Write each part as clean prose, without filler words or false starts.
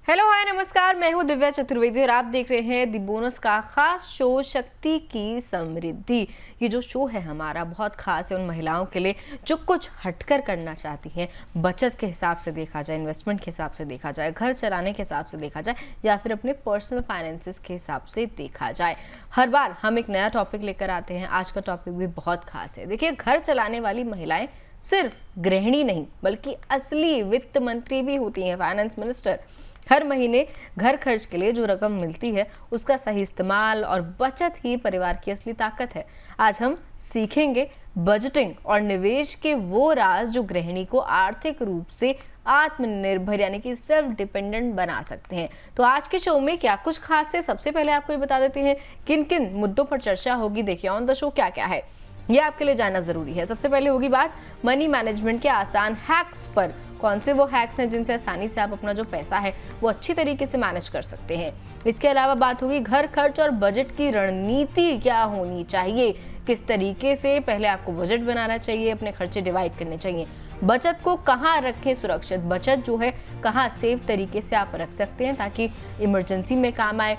Hello hi नमस्कार, मैं हूं दिव्या चतुर्वेदी और आप देख रहे हैं दी बोनस का खास शो शक्ति की समृद्धि। ये जो शो है हमारा बहुत खास है उन महिलाओं के लिए जो कुछ हटकर करना चाहती हैं। बचत के हिसाब से देखा जाए, इन्वेस्टमेंट के हिसाब से देखा जाए, घर चलाने के हिसाब से देखा जाए या फिर अपने पर्सनल फाइनेंसेस के हिसाब से देखा जाए। हर बार हम एक नया टॉपिक लेकर आते हैं। आज का टॉपिक भी बहुत खास है। देखिए, घर चलाने वाली महिलाएं सिर्फ गृहिणी नहीं बल्कि असली वित्त मंत्री भी होती हैं, फाइनेंस मिनिस्टर। हर महीने घर खर्च के लिए जो रकम मिलती है उसका सही इस्तेमाल और बचत ही परिवार की असली ताकत है। आज हम सीखेंगे बजटिंग और निवेश के वो राज जो गृहिणी को आर्थिक रूप से आत्मनिर्भर यानी कि सेल्फ डिपेंडेंट बना सकते हैं। तो आज के शो में क्या कुछ खास है, सबसे पहले आपको ये बता देते हैं किन किन मुद्दों पर चर्चा होगी। देखिए ऑन द शो क्या क्या है ये आपके लिए जानना जरूरी है। सबसे पहले होगी बात मनी मैनेजमेंट के आसान हैक्स पर। कौन से वो हैक्स हैं जिनसे आसानी से आप अपना जो पैसा है वो अच्छी तरीके से मैनेज कर सकते हैं। इसके अलावा बात होगी घर खर्च और बजट की रणनीति क्या होनी चाहिए, किस तरीके से पहले आपको बजट बनाना चाहिए, अपने खर्चे डिवाइड करने चाहिए, बचत को कहाँ रखें सुरक्षित, बचत जो है कहाँ सेफ तरीके से आप रख सकते हैं ताकि इमरजेंसी में काम आए।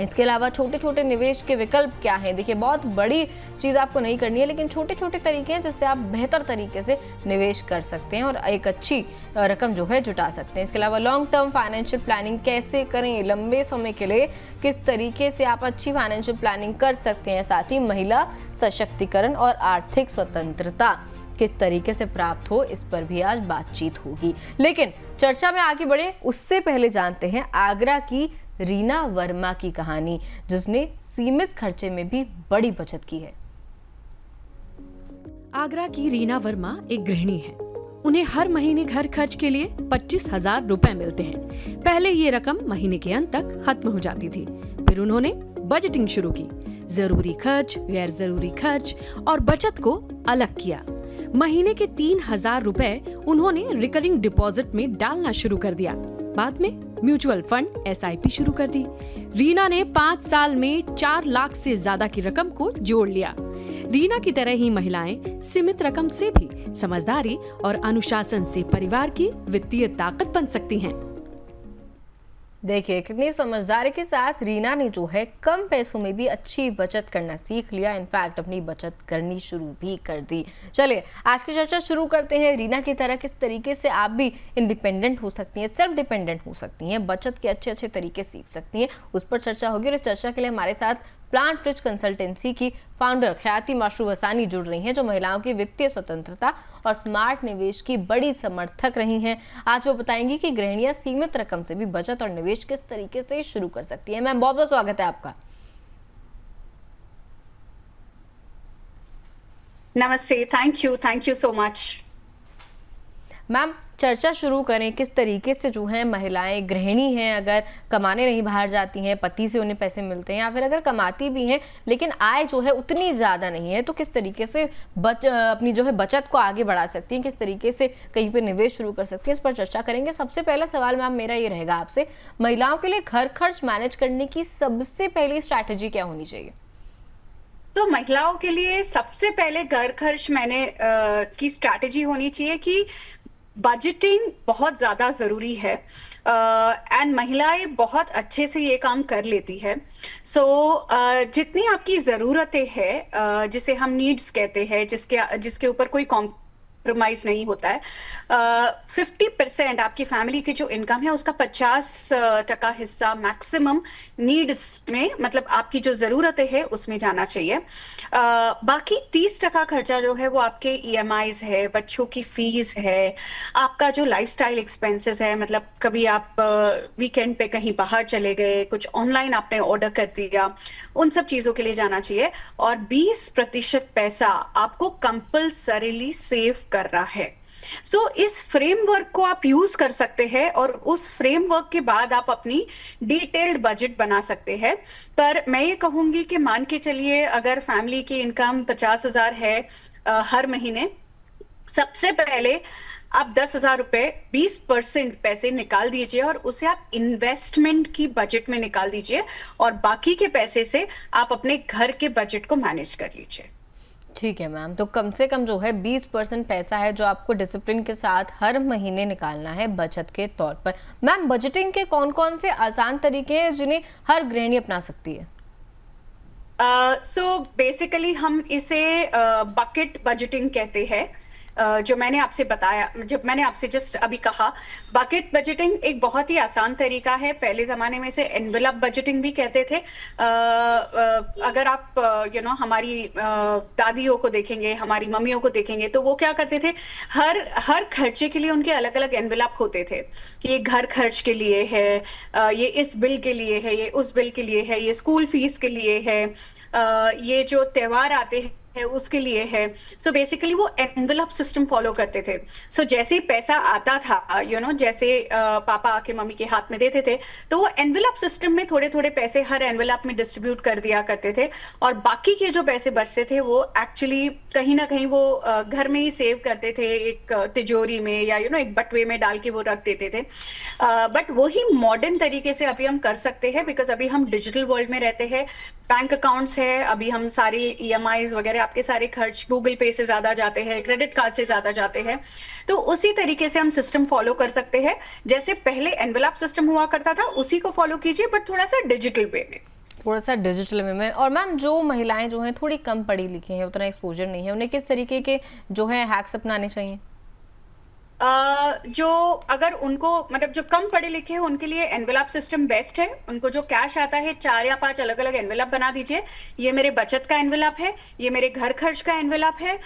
इसके अलावा छोटे छोटे निवेश के विकल्प क्या हैं। देखिए, बहुत बड़ी चीज़ आपको नहीं करनी है लेकिन छोटे छोटे तरीके हैं जिससे आप बेहतर तरीके से निवेश कर सकते हैं और एक अच्छी रकम जो है जुटा सकते हैं। इसके अलावा लॉन्ग टर्म फाइनेंशियल प्लानिंग कैसे करें, लंबे समय के लिए किस तरीके से आप अच्छी फाइनेंशियल प्लानिंग कर सकते हैं। साथ ही महिला सशक्तिकरण और आर्थिक स्वतंत्रता किस तरीके से प्राप्त हो, इस पर भी आज बातचीत होगी। लेकिन चर्चा में आगे बढ़े उससे पहले जानते हैं आगरा की रीना वर्मा की कहानी, जिसने सीमित खर्चे में भी बड़ी बचत की है। आगरा की रीना वर्मा एक गृहिणी है। उन्हें हर महीने घर खर्च के लिए 25,000 रुपए मिलते हैं। पहले ये रकम महीने के अंत तक खत्म हो जाती थी। फिर उन्होंने बजटिंग शुरू की, जरूरी खर्च, गैर जरूरी खर्च और बचत को अलग किया। महीने के 3,000 रुपए उन्होंने रिकरिंग डिपॉजिट में डालना शुरू कर दिया। बाद में म्यूचुअल फंड SIP शुरू कर दी। रीना ने 5 साल में 4 लाख से ज्यादा की रकम को जोड़ लिया। रीना की तरह ही महिलाएं सीमित रकम से भी समझदारी और अनुशासन से परिवार की वित्तीय ताकत बन सकती हैं। देखिए कितनी समझदारी के साथ रीना ने जो है कम पैसों में भी अच्छी बचत करना सीख लिया। इनफैक्ट अपनी बचत करनी शुरू भी कर दी। चलिए आज की चर्चा शुरू करते हैं। रीना की तरह किस तरीके से आप भी इंडिपेंडेंट हो सकती हैं, सेल्फ डिपेंडेंट हो सकती हैं, बचत के अच्छे अच्छे तरीके सीख सकती हैं, उस पर चर्चा होगी। और इस चर्चा के लिए हमारे साथ प्लांट ब्रिज कंसल्टेंसी की फाउंडर ख्याति माशरू वसानी जुड़ रही हैं, जो महिलाओं की वित्तीय स्वतंत्रता और स्मार्ट निवेश की बड़ी समर्थक रही हैं। आज वो बताएंगी कि गृहिणियां सीमित रकम से भी बचत और निवेश किस तरीके से शुरू कर सकती हैं। मैम बहुत बहुत स्वागत है आपका। नमस्ते, thank you so much. Ma'am चर्चा शुरू करें, किस तरीके से जो है महिलाएं गृहिणी हैं, अगर कमाने नहीं बाहर जाती हैं, पति से उन्हें पैसे मिलते हैं, या फिर अगर कमाती भी हैं लेकिन आय जो है उतनी ज़्यादा नहीं है, तो किस तरीके से अपनी जो है बचत को आगे बढ़ा सकती हैं, किस तरीके से कहीं पे निवेश शुरू कर सकती हैं, इस पर चर्चा करेंगे। सबसे पहला सवाल मैम मेरा ये रहेगा आपसे, महिलाओं के लिए घर खर्च मैनेज करने की सबसे पहली स्ट्रैटेजी क्या होनी चाहिए? तो महिलाओं के लिए सबसे पहले घर खर्च की स्ट्रैटेजी होनी चाहिए कि बजटिंग बहुत ज्यादा जरूरी है एंड महिलाएं बहुत अच्छे से ये काम कर लेती है। जितनी आपकी जरूरतें हैं, जिसे हम नीड्स कहते हैं, जिसके ऊपर कोई कॉम्प्रोमाइज नहीं होता है, 50% आपकी फैमिली की जो इनकम है उसका 50% हिस्सा मैक्सिमम नीड्स में, मतलब आपकी जो जरूरतें हैं उसमें जाना चाहिए। बाकी 30% खर्चा जो है वो आपके EMIs है, बच्चों की फीस है, आपका जो लाइफस्टाइल एक्सपेंसेस है, मतलब कभी आप वीकेंड पे कहीं बाहर चले गए, कुछ ऑनलाइन आपने ऑर्डर कर दिया, उन सब चीजों के लिए जाना चाहिए। और 20% पैसा आपको कंपल्सरीली सेव करना है। इस फ्रेमवर्क को आप यूज कर सकते हैं और उस फ्रेमवर्क के बाद आप अपनी डिटेल्ड बजट बना सकते हैं। पर मैं ये कहूंगी कि मान के चलिए अगर फैमिली की इनकम 50,000 है हर महीने, सबसे पहले आप 10,000 रुपए 20% पैसे निकाल दीजिए और उसे आप इन्वेस्टमेंट की बजट में निकाल दीजिए और बाकी के पैसे से आप अपने घर के बजट को मैनेज कर लीजिए। ठीक है मैम, तो कम से कम जो है 20% पैसा है जो आपको डिसिप्लिन के साथ हर महीने निकालना है बचत के तौर पर। मैम, बजटिंग के कौन कौन से आसान तरीके हैं जिन्हें हर गृहिणी अपना सकती है? सो बेसिकली हम इसे बकेट बजटिंग कहते हैं। जो मैंने आपसे बताया, जब मैंने आपसे जस्ट अभी कहा, बकेट बजटिंग एक बहुत ही आसान तरीका है। पहले जमाने में इसे एनवेलप बजटिंग भी कहते थे। अगर आप हमारी दादियों को देखेंगे, हमारी मम्मियों को देखेंगे, तो वो क्या करते थे, हर खर्चे के लिए उनके अलग अलग एनवेलप होते थे कि ये घर खर्च के लिए है, ये इस बिल के लिए है, ये उस बिल के लिए है, ये स्कूल फीस के लिए है, ये जो त्योहार आते हैं है उसके लिए है। सो बेसिकली वो एनवेलप सिस्टम फॉलो करते थे। सो जैसे ही पैसा आता था, जैसे पापा आके मम्मी के हाथ में देते थे, तो वो एनवेलप सिस्टम में थोड़े थोड़े पैसे हर एनवेलप में डिस्ट्रीब्यूट कर दिया करते थे, और बाकी के जो पैसे बचते थे वो एक्चुअली कहीं ना कहीं वो घर में ही सेव करते थे, एक तिजोरी में या एक बटुए में डाल के वो रख देते थे। बट वही मॉडर्न तरीके से अभी हम कर सकते हैं, बिकॉज अभी हम डिजिटल वर्ल्ड में रहते हैं, बैंक अकाउंट्स है, अभी हम सारे ईएमआईज वगैरह, आपके सारे खर्च गूगल पे से ज्यादा जाते हैं, क्रेडिट कार्ड से ज्यादा जाते हैं। तो उसी तरीके से हम सिस्टम फॉलो कर सकते हैं। जैसे पहले एनवेलप सिस्टम हुआ करता था, उसी को फॉलो कीजिए, बट थोड़ा सा डिजिटल वे में। थोड़ा सा डिजिटल में। और मैम, जो महिलाएं जो हैं थोड़ी कम पढ़ी लिखी हैं, उतना एक्सपोजर नहीं है, उन्हें किस तरीके के जो है हैक्स अपनाने चाहिए? जो अगर उनको मतलब जो कम पढ़े लिखे हैं उनके लिए एनवेलप सिस्टम बेस्ट है। उनको जो कैश आता है 4 या 5 अलग अलग एनवेलप बना दीजिए। ये मेरे बचत का एनवेलप है, ये मेरे घर खर्च का एनवेलप है,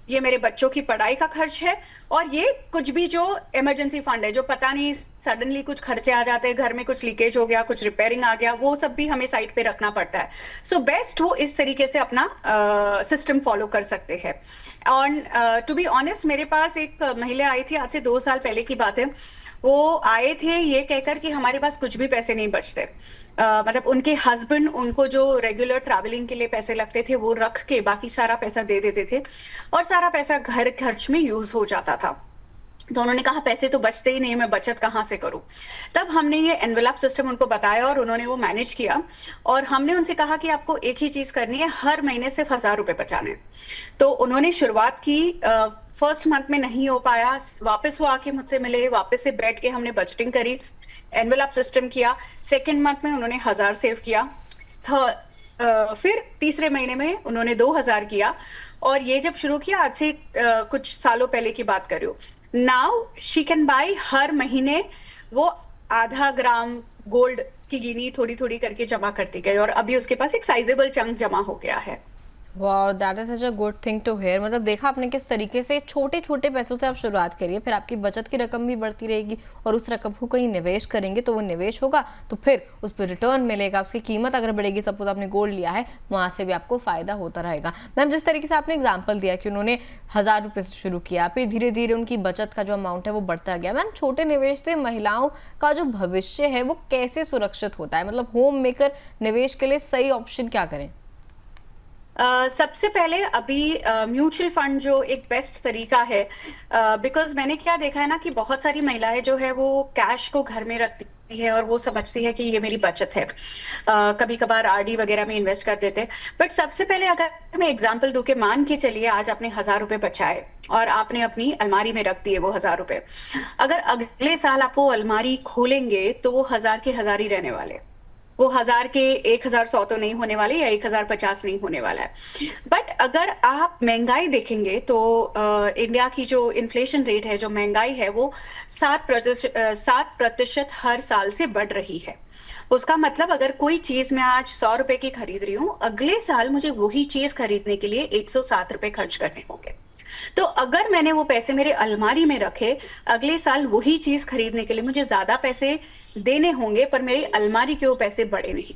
ये मेरे बच्चों की पढ़ाई का खर्च है, और ये कुछ भी जो इमरजेंसी फंड है, जो पता नहीं सडनली कुछ खर्चे आ जाते हैं, घर में कुछ लीकेज हो गया, कुछ रिपेयरिंग आ गया, वो सब भी हमें साइड पे रखना पड़ता है। सो बेस्ट वो इस तरीके से अपना सिस्टम फॉलो कर सकते हैं। और टू बी ऑनेस्ट, मेरे पास एक महिला आई थी, आज से 2 साल पहले की बात है। वो आए थे ये कहकर कि हमारे पास कुछ भी पैसे नहीं बचते। मतलब उनके हस्बैंड उनको जो रेगुलर ट्रैवलिंग के लिए पैसे लगते थे वो रख के बाकी सारा पैसा दे देते थे, और सारा पैसा घर खर्च में यूज हो जाता था। तो उन्होंने कहा पैसे तो बचते ही नहीं, मैं बचत कहाँ से करूं। तब हमने ये एनवेलप सिस्टम उनको बताया और उन्होंने वो मैनेज किया। और हमने उनसे कहा कि आपको एक ही चीज करनी है, हर महीने सिर्फ 1000 रुपए बचाने। तो उन्होंने शुरुआत की। फर्स्ट मंथ में नहीं हो पाया, वापस वो आके मुझसे मिले, वापस से बैठ के हमने बजटिंग करी, एनवेलप सिस्टम किया। सेकेंड मंथ में उन्होंने 1000 सेव किया। फिर तीसरे महीने में उन्होंने 2000 किया। और ये जब शुरू किया, आज से कुछ सालों पहले की बात कर रही हूँ, नाउ शी कैन बाय हर महीने वो ½ ग्राम गोल्ड की गिनी थोड़ी थोड़ी करके जमा करती गई, और अभी उसके पास एक साइजेबल चंक जमा हो गया है। वाह, that is such a good thing to hear. मतलब देखा आपने किस तरीके से छोटे छोटे पैसों से आप शुरुआत करिए, फिर आपकी बचत की रकम भी बढ़ती रहेगी, और उस रकम को कहीं निवेश करेंगे तो वो निवेश होगा, तो फिर उस पर रिटर्न मिलेगा, उसकी कीमत अगर बढ़ेगी, सपोज आपने गोल्ड लिया है, वहाँ से भी आपको फायदा होता रहेगा। मैम, जिस तरीके से आपने एग्जाम्पल दिया कि उन्होंने 1000 रुपये से शुरू किया, फिर धीरे धीरे उनकी बचत का जो अमाउंट है वो बढ़ता गया। मैम, छोटे निवेश से महिलाओं का जो भविष्य है वो कैसे सुरक्षित होता है? मतलब होम मेकर निवेश के लिए सही ऑप्शन क्या करें? सबसे पहले अभी म्यूचुअल फंड जो एक बेस्ट तरीका है, बिकॉज मैंने क्या देखा है ना कि बहुत सारी महिलाएं जो है वो कैश को घर में रखती है और वो समझती है कि ये मेरी बचत है। कभी कभार आरडी वगैरह में इन्वेस्ट कर देते हैं। बट सबसे पहले अगर मैं एग्जांपल दूं कि मान के चलिए आज आपने 1000 रुपए बचाए और आपने अपनी अलमारी में रख दिए वो 1000 रुपए। अगर अगले साल आप वो अलमारी खोलेंगे तो वो 1000 के 1000 ही रहने वाले, वो 1000 के 1100 तो नहीं होने वाले, या 1050 नहीं होने वाला है। बट अगर आप महंगाई देखेंगे तो इंडिया की जो इन्फ्लेशन रेट है, जो महंगाई है, वो 7% हर साल से बढ़ रही है। उसका मतलब अगर कोई चीज मैं आज 100 रुपए की खरीद रही हूँ, अगले साल मुझे वही चीज खरीदने के लिए 107 रुपए खर्च करने होंगे। तो अगर मैंने वो पैसे मेरे अलमारी में रखे, अगले साल वही चीज खरीदने के लिए मुझे ज्यादा पैसे देने होंगे, पर मेरी अलमारी के वो पैसे बढ़े नहीं।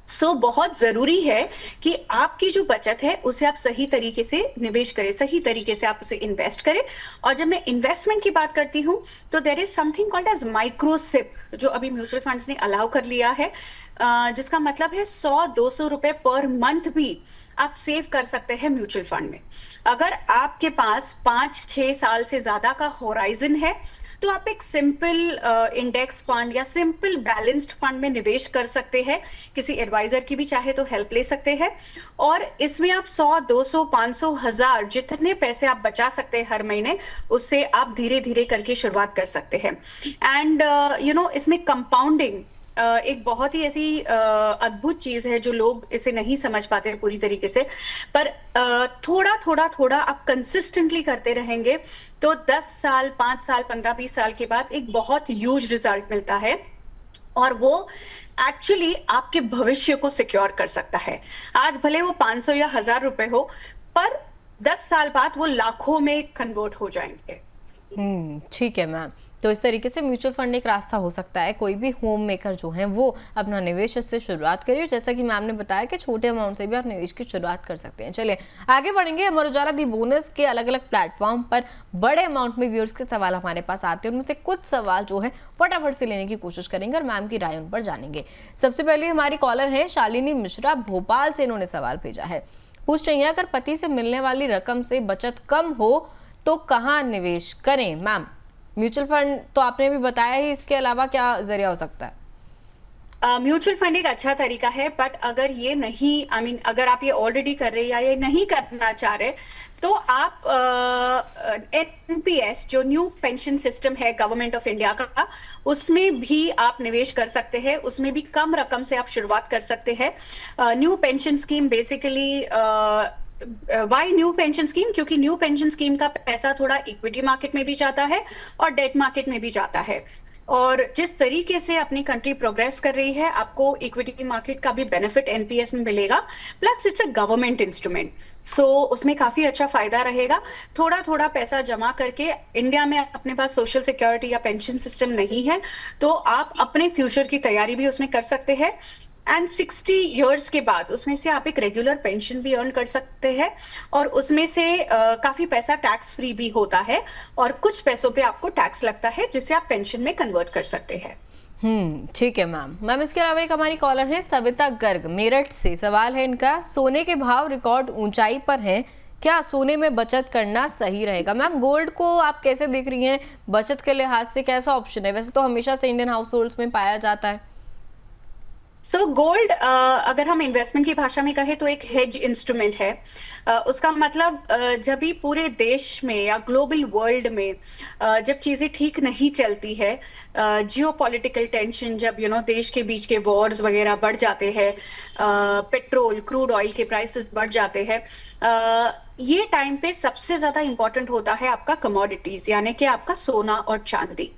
सो बहुत जरूरी है कि आपकी जो बचत है उसे आप सही तरीके से निवेश करें, सही तरीके से आप उसे इन्वेस्ट करें। और जब मैं इन्वेस्टमेंट की बात करती हूँ तो there is something called as micro SIP, जो अभी म्यूचुअल फंड्स ने अलाउ कर लिया है, जिसका मतलब है 100-200 रुपए पर मंथ भी आप सेव कर सकते हैं म्यूचुअल फंड में। अगर आपके पास 5-6 साल से ज्यादा का होराइजन है तो आप एक सिंपल इंडेक्स फंड या सिंपल बैलेंस्ड फंड में निवेश कर सकते हैं। किसी एडवाइजर की भी चाहे तो हेल्प ले सकते हैं, और इसमें आप 100, 200, 500, 1000 जितने पैसे आप बचा सकते हैं हर महीने, उससे आप धीरे धीरे करके शुरुआत कर सकते हैं। एंड इसमें कंपाउंडिंग एक बहुत ही ऐसी अद्भुत चीज है जो लोग इसे नहीं समझ पाते पूरी तरीके से, पर थोड़ा थोड़ा थोड़ा आप कंसिस्टेंटली करते रहेंगे तो 10 साल, 5 साल, 15, 20 साल के बाद एक बहुत ह्यूज रिजल्ट मिलता है, और वो एक्चुअली आपके भविष्य को सिक्योर कर सकता है। आज भले वो 500 या 1000 रुपए हो, पर 10 साल बाद वो लाखों में कन्वर्ट हो जाएंगे। ठीक है मैम। तो इस तरीके से म्यूचुअल फंड एक रास्ता हो सकता है। कोई भी होम मेकर जो है वो अपना निवेश से शुरुआत करिए, जैसा कि मैम ने बताया कि छोटे अमाउंट से भी आप निवेश की शुरुआत कर सकते हैं। चलिए आगे बढ़ेंगे। अमर उजाला दी बोनस के अलग अलग प्लेटफॉर्म पर बड़े अमाउंट में व्यूअर्स के सवाल हमारे पास आते हैं, उनमें से कुछ सवाल जो है फटाफट से लेने की कोशिश करेंगे और मैम की राय उन पर जानेंगे। सबसे पहले हमारी कॉलर है शालिनी मिश्रा, भोपाल से। इन्होंने सवाल भेजा है, पूछ रही है अगर पति से मिलने वाली रकम से बचत कम हो तो कहाँ निवेश करें? मैम म्यूचुअल फंड तो आपने भी बताया ही, इसके अलावा क्या जरिया हो सकता है? म्यूचुअल फंड एक अच्छा तरीका है, बट अगर ये नहीं, अगर आप ये ऑलरेडी कर रहे हैं या ये नहीं करना चाह रहे, तो आप एनपीएस जो न्यू पेंशन सिस्टम है गवर्नमेंट ऑफ इंडिया का, उसमें भी आप निवेश कर सकते हैं। उसमें भी कम रकम से आप शुरुआत कर सकते हैं। New pension scheme basically why new pension scheme, क्योंकि न्यू पेंशन स्कीम का पैसा थोड़ा इक्विटी मार्केट में भी जाता है और डेट मार्केट में भी जाता है, और जिस तरीके से अपनी कंट्री प्रोग्रेस कर रही है, आपको इक्विटी मार्केट का भी बेनिफिट एनपीएस में मिलेगा, plus it's a government instrument, so उसमें काफी अच्छा फायदा रहेगा। थोड़ा थोड़ा पैसा जमा करके, इंडिया में अपने पास सोशल सिक्योरिटी या पेंशन सिस्टम नहीं है, तो आप अपने फ्यूचर की तैयारी भी उसमें कर सकते हैं। एंड 60 इयर्स के बाद उसमें से आप एक रेगुलर पेंशन भी अर्न कर सकते हैं, और उसमें से काफी पैसा टैक्स फ्री भी होता है, और कुछ पैसों पे आपको टैक्स लगता है जिसे आप पेंशन में कन्वर्ट कर सकते हैं। ठीक है मैम। इसके अलावा एक हमारी कॉलर है सविता गर्ग, मेरठ से। सवाल है इनका, सोने के भाव रिकॉर्ड ऊंचाई पर हैं, क्या सोने में बचत करना सही रहेगा? मैम गोल्ड को आप कैसे देख रही हैं, बचत के लिहाज से कैसा ऑप्शन है? वैसे तो हमेशा से इंडियन हाउस होल्ड्स में पाया जाता है। सो गोल्ड अगर हम इन्वेस्टमेंट की भाषा में कहें तो एक हेज इंस्ट्रूमेंट है। उसका मतलब जब भी पूरे देश में या ग्लोबल वर्ल्ड में जब चीजें ठीक नहीं चलती है, जियोपॉलिटिकल टेंशन, जब देश के बीच के वॉर्स वगैरह बढ़ जाते हैं, पेट्रोल, क्रूड ऑयल के प्राइसेस बढ़ जाते हैं, ये टाइम पे सबसे ज्यादा इंपॉर्टेंट होता है आपका कमोडिटीज, यानी कि आपका सोना और चांदी।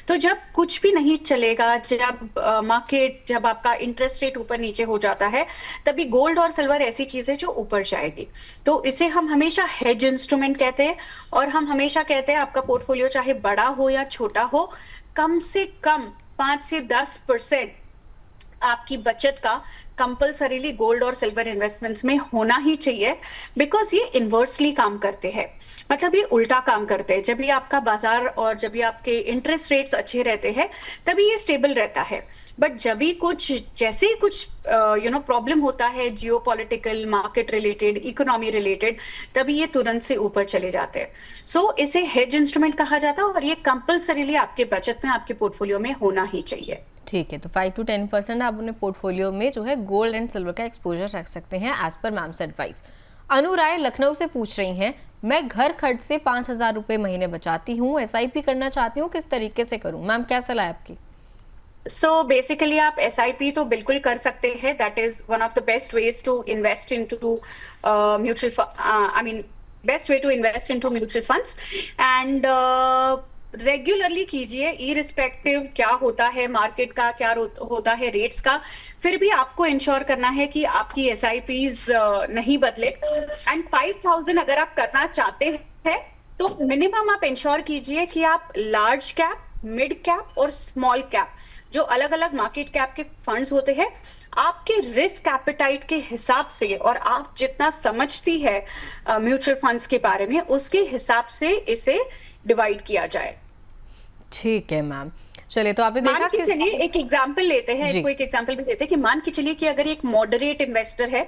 तो जब कुछ भी नहीं चलेगा, जब मार्केट, जब आपका इंटरेस्ट रेट ऊपर नीचे हो जाता है, तभी गोल्ड और सिल्वर ऐसी चीज है जो ऊपर जाएगी। तो इसे हम हमेशा हेज इंस्ट्रूमेंट कहते हैं, और हम हमेशा कहते हैं आपका पोर्टफोलियो चाहे बड़ा हो या छोटा हो, कम से कम 5 से 10% आपकी बचत का कंपल्सरीली गोल्ड और सिल्वर इन्वेस्टमेंट्स में होना ही चाहिए, बिकॉज ये इन्वर्सली काम करते हैं, मतलब ये उल्टा काम करते हैं। जब भी आपका बाजार और जब भी आपके इंटरेस्ट रेट्स अच्छे रहते हैं, तभी ये स्टेबल रहता है, बट जब भी जैसे ही कुछ प्रॉब्लम होता है, geopolitical, market related, economy related, तभी ये तुरंत से ऊपर चले जाते हैं। सो इसे हेज इंस्ट्रूमेंट कहा जाता है, और ये कंपल्सरीली आपके बचत में, आपके पोर्टफोलियो में होना ही चाहिए। ठीक है, तो 5 to 10% आप अपने पोर्टफोलियो में जो है गोल्ड एंड सिल्वर का एक्सपोजर रख सकते हैं एज पर मैम्स एडवाइस। अनु राय लखनऊ से पूछ रही हैं, मैं घर खर्च से 5000 रुपए महीने बचाती हूँ, एसआईपी करना चाहती हूँ, किस तरीके से करूँ? मैम क्या सलाह है आपकी? सो बेसिकली आप एसआईपी तो बिल्कुल कर सकते हैं, that is one of the best ways to invest into mutual, best way to invest into mutual funds, and regularly कीजिए, इरिस्पेक्टिव क्या होता है मार्केट का, क्या होता है रेट्स का, फिर भी आपको इंश्योर करना है कि आपकी एसआईपीज नहीं बदले। एंड 5000 अगर आप करना चाहते हैं तो मिनिमम आप इंश्योर कीजिए कि आप लार्ज कैप, मिड कैप और स्मॉल कैप, जो अलग अलग मार्केट कैप के फंड्स होते हैं, आपके रिस्क एपेटाइट के हिसाब से, और आप जितना समझती है म्यूचुअल फंड्स के बारे में, उसके हिसाब से इसे डिवाइड किया जाए। ठीक है मैम, चलिए तो आपने देखा कि चलिए एक एग्जांपल लेते हैं, कोई एक एग्जांपल भी लेते हैं कि मान के चलिए कि अगर एक मॉडरेट इन्वेस्टर है,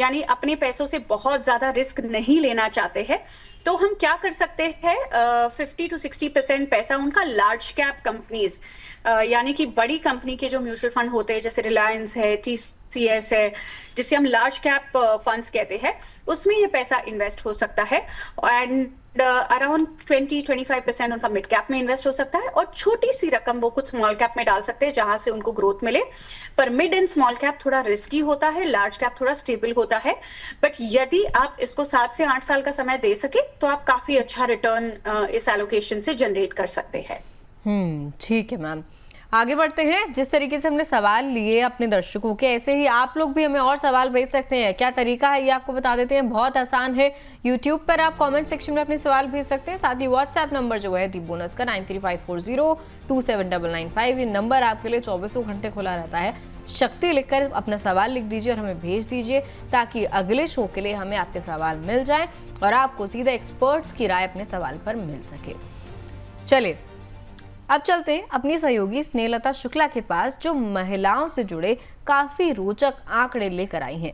यानी अपने पैसों से बहुत ज्यादा रिस्क नहीं लेना चाहते हैं, तो हम क्या कर सकते हैं, 50 to 60% पैसा उनका लार्ज कैप कंपनीज, यानी कि बड़ी कंपनी के जो म्यूचुअल फंड होते हैं, जैसे रिलायंस है, TCS है, जिसे हम लार्ज कैप फंड्स कहते हैं, उसमें ये पैसा इन्वेस्ट हो सकता है। एंड अराउंड 20-25% उनका मिड कैप में इन्वेस्ट हो सकता है, और छोटी सी रकम वो कुछ स्मॉल कैप में डाल सकते हैं जहां से उनको ग्रोथ मिले। पर मिड एंड स्मॉल कैप थोड़ा रिस्की होता है, लार्ज कैप थोड़ा स्टेबल होता है। बट यदि आप इसको 7 से 8 साल का समय दे सके तो आप काफी अच्छा रिटर्न इस एलोकेशन से जनरेट कर सकते हैं। ठीक है मैम, आगे बढ़ते हैं। जिस तरीके से हमने सवाल लिए अपने दर्शकों के, ऐसे ही आप लोग भी हमें और सवाल भेज सकते हैं। क्या तरीका है ये आपको बता देते हैं, बहुत आसान है। यूट्यूब पर आप कमेंट सेक्शन में अपने सवाल भेज सकते हैं, साथ ही व्हाट्सएप नंबर जो है दी बोनस का 9354027995, ये नंबर आपके लिए 24 घंटे खुला रहता है। शक्ति लिखकर अपना सवाल लिख दीजिए और हमें भेज दीजिए, ताकि अगले शो के लिए हमें आपके सवाल मिल जाए और आपको सीधा एक्सपर्ट्स की राय अपने सवाल पर मिल सके। चलिए अब चलते हैं अपनी सहयोगी स्नेहलता शुक्ला के पास, जो महिलाओं से जुड़े काफी रोचक आंकड़े लेकर आई हैं।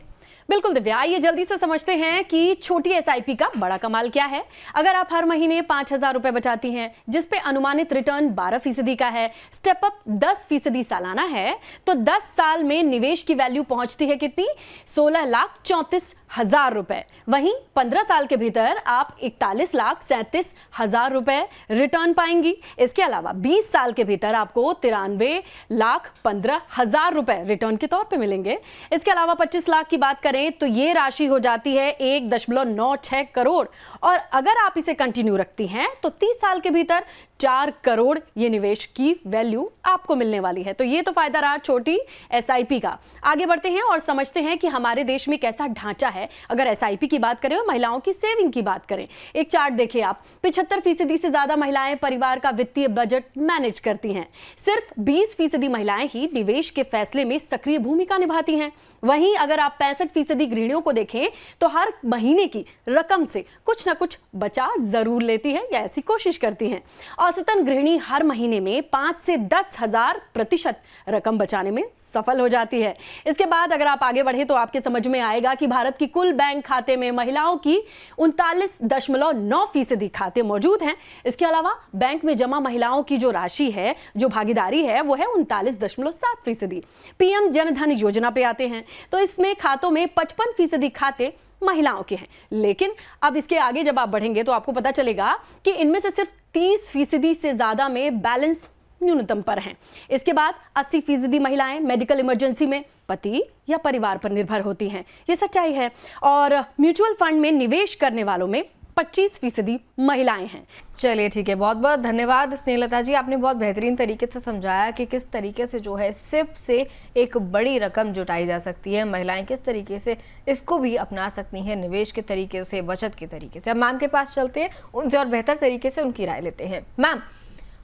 बिल्कुल दिव्या, आइए जल्दी से समझते हैं कि छोटी SIP का बड़ा कमाल क्या है। अगर आप हर महीने 5,000 रुपए बचाती हैं, जिसपे अनुमानित रिटर्न 12% का है, स्टेप अप 10% सालाना है, तो 10 साल में निवेश की वैल्यू पहुंचती है कितनी? 16,34,000 रुपए। वहीं 15 साल के भीतर आप 41,37,000 रुपए रिटर्न पाएंगी। इसके अलावा 20 साल के भीतर आपको 93,15,000 रुपए रिटर्न के तौर पे मिलेंगे। इसके अलावा 25 लाख की बात करें तो ये राशि हो जाती है 1.96 करोड़, और अगर आप इसे कंटिन्यू रखती हैं तो 30 साल के भीतर 4 करोड़ ये निवेश की वैल्यू आपको मिलने वाली है। तो ये तो फायदा रहा छोटी SIP का। आगे बढ़ते हैं और समझते हैं कि हमारे देश में कैसा ढांचा है अगर SIP की बात करें और महिलाओं की सेविंग की बात करें। एक चार्ट देखिए आप, 75% से ज्यादा महिलाएं परिवार का वित्तीय बजट मैनेज करती हैं। सिर्फ 20% महिलाएं ही निवेश के फैसले में सक्रिय भूमिका निभाती हैं। वहीं अगर आप 65% गृहिणियों को देखें तो हर महीने की रकम से कुछ ना कुछ बचा जरूर लेती है या ऐसी कोशिश करती हैं। औसतन गृहिणी हर महीने में 5 से 10,000 प्रतिशत रकम बचाने में सफल हो जाती है। इसके बाद अगर आप आगे बढ़े तो आपके समझ में आएगा कि भारत की कुल बैंक खाते में महिलाओं की 39.9% खाते मौजूद हैं। इसके अलावा बैंक में जमा महिलाओं की जो राशि है, जो भागीदारी है, वो है 39.7%। PM जनधन योजना पे आते हैं तो इसमें खातों में 55% खाते महिलाओं के हैं। लेकिन अब इसके आगे जब आप बढ़ेंगे तो आपको पता चलेगा कि इनमें से सिर्फ 30% से ज्यादा में बैलेंस न्यूनतम पर हैं। इसके बाद 80% महिलाएं मेडिकल इमरजेंसी में पति या परिवार पर निर्भर होती हैं। ये सच्चाई है। और म्यूचुअल फंड में निवेश करने वालों में 25% महिलाएं हैं। चलिए ठीक है, बहुत बहुत धन्यवाद स्नेहलता जी, आपने बहुत बेहतरीन तरीके से समझाया कि किस तरीके से जो है सिप से एक बड़ी रकम जुटाई जा सकती है। महिलाएं किस तरीके से इसको भी अपना सकती हैं, निवेश के तरीके से, बचत के तरीके से। अब मैम के पास चलते हैं, उनसे और बेहतर तरीके से उनकी राय लेते हैं। मैम,